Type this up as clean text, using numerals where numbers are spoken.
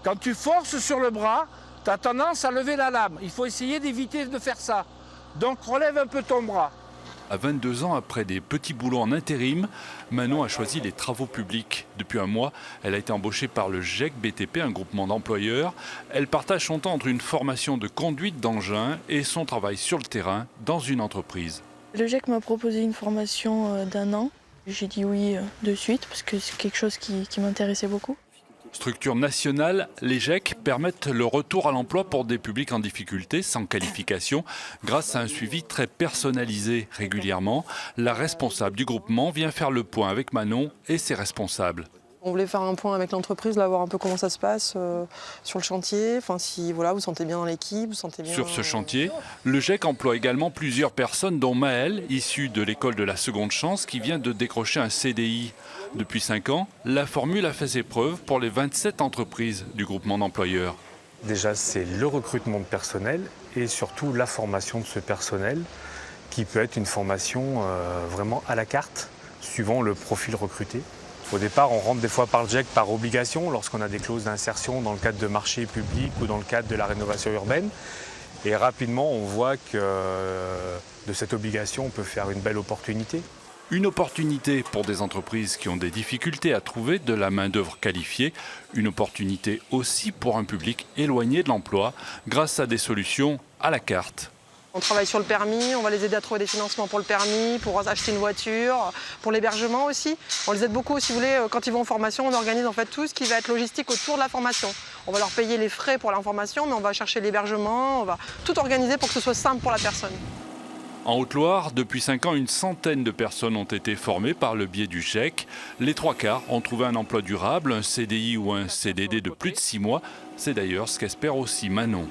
Quand tu forces sur le bras, tu as tendance à lever la lame. Il faut essayer d'éviter de faire ça. Donc relève un peu ton bras. À 22 ans, après des petits boulots en intérim, Manon a choisi les travaux publics. Depuis un mois, elle a été embauchée par le GEC BTP, un groupement d'employeurs. Elle partage son temps entre une formation de conduite d'engin et son travail sur le terrain dans une entreprise. Le GEC m'a proposé une formation d'1 an. J'ai dit oui de suite parce que c'est quelque chose qui m'intéressait beaucoup. Structure nationale, les GEC permettent le retour à l'emploi pour des publics en difficulté, sans qualification, grâce à un suivi très personnalisé régulièrement. La responsable du groupement vient faire le point avec Manon et ses responsables. On voulait faire un point avec l'entreprise, là, voir un peu comment ça se passe sur le chantier. Enfin, si voilà, vous sentez bien dans l'équipe, vous sentez bien. Sur ce chantier, le GEC emploie également plusieurs personnes, dont Maëlle, issue de l'école de la seconde chance, qui vient de décrocher un CDI. Depuis 5 ans, la formule a fait ses preuves pour les 27 entreprises du groupement d'employeurs. Déjà, c'est le recrutement de personnel et surtout la formation de ce personnel, qui peut être une formation vraiment à la carte, suivant le profil recruté. Au départ, on rentre des fois par le GEC par obligation, lorsqu'on a des clauses d'insertion dans le cadre de marchés publics ou dans le cadre de la rénovation urbaine. Et rapidement, on voit que de cette obligation, on peut faire une belle opportunité. Une opportunité pour des entreprises qui ont des difficultés à trouver de la main-d'œuvre qualifiée. Une opportunité aussi pour un public éloigné de l'emploi, grâce à des solutions à la carte. On travaille sur le permis, on va les aider à trouver des financements pour le permis, pour acheter une voiture, pour l'hébergement aussi. On les aide beaucoup, si vous voulez, quand ils vont en formation, on organise en fait tout ce qui va être logistique autour de la formation. On va leur payer les frais pour la formation, mais on va chercher l'hébergement, on va tout organiser pour que ce soit simple pour la personne. En Haute-Loire, depuis 5 ans, une centaine de personnes ont été formées par le biais du GEC. Les 3/4 ont trouvé un emploi durable, un CDI ou un CDD de plus de 6 mois. C'est d'ailleurs ce qu'espère aussi Manon.